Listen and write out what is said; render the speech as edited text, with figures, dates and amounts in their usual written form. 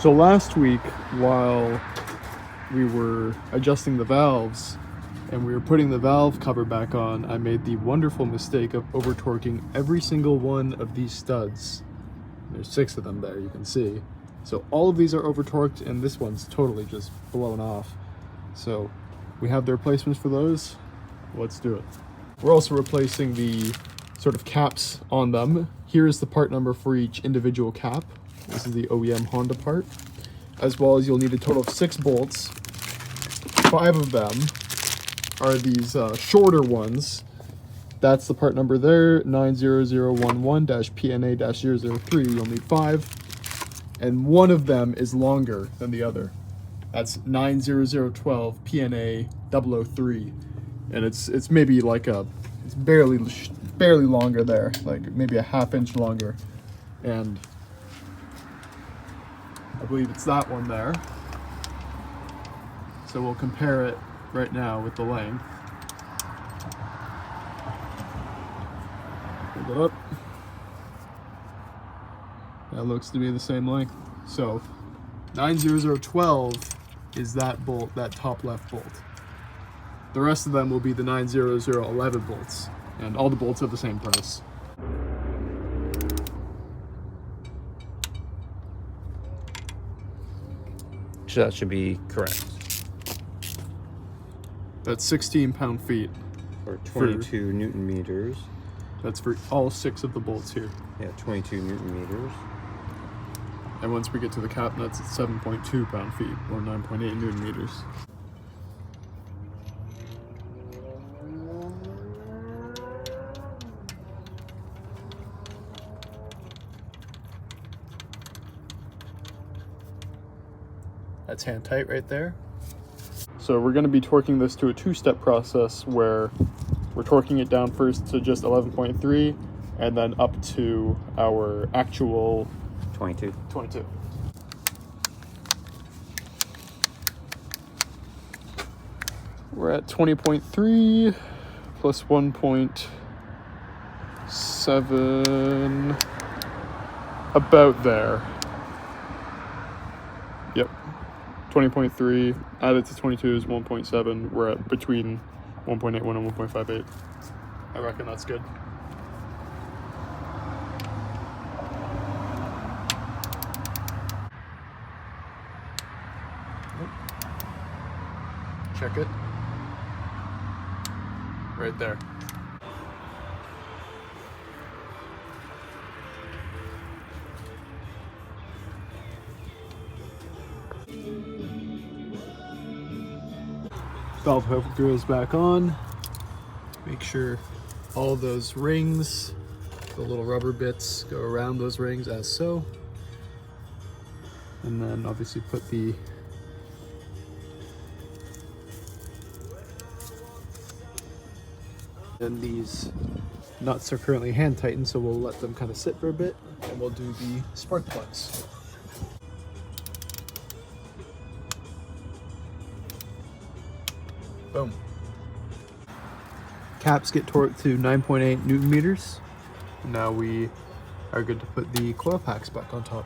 So last week, while we were adjusting the valves and we were putting the valve cover back on, I made the wonderful mistake of over-torquing every single one of these studs. There's 6 of them there, you can see. So all of these are over-torqued and this one's totally just blown off. So we have the replacements for those. Let's do it. We're also replacing the sort of caps on them. Here is the part number for each individual cap. This is the OEM Honda part. As well as you'll need a total of 6 bolts. 5 of them are these shorter ones. That's the part number there, 90011-PNA-003. You'll need 5. And one of them is longer than the other. That's 90012-PNA-003. And it's maybe like it's barely longer there, like maybe a ½ inch longer. And I believe it's that one there. So we'll compare it right now with the length. Hold it up. That looks to be the same length. So 90012 is that bolt, that top left bolt. The rest of them will be the 90011 bolts, and all the bolts are the same price. So that should be correct. That's 16 pound-feet. Or 22 Newton meters. That's for all 6 of the bolts here. Yeah, 22 Newton meters. And once we get to the cap nuts, it's 7.2 pound-feet, or 9.8 Newton meters. That's hand tight right there. So we're going to be torquing this to a 2-step process where we're torquing it down first to just 11.3 and then up to our actual 22. We're at 20.3 plus 1.7, about there. Yep. 20.3 added to 22 is 1.7. We're at between 1.81 and 1.58. I reckon that's good. Check it. Right there. Valve cover goes back on. Make sure all those rings, the little rubber bits, go around those rings as so. And then obviously put the and these nuts are currently hand tightened, so we'll let them kind of sit for a bit and we'll do the spark plugs. Boom. Caps get torqued to 9.8 Newton meters. Now we are good to put the coil packs back on top.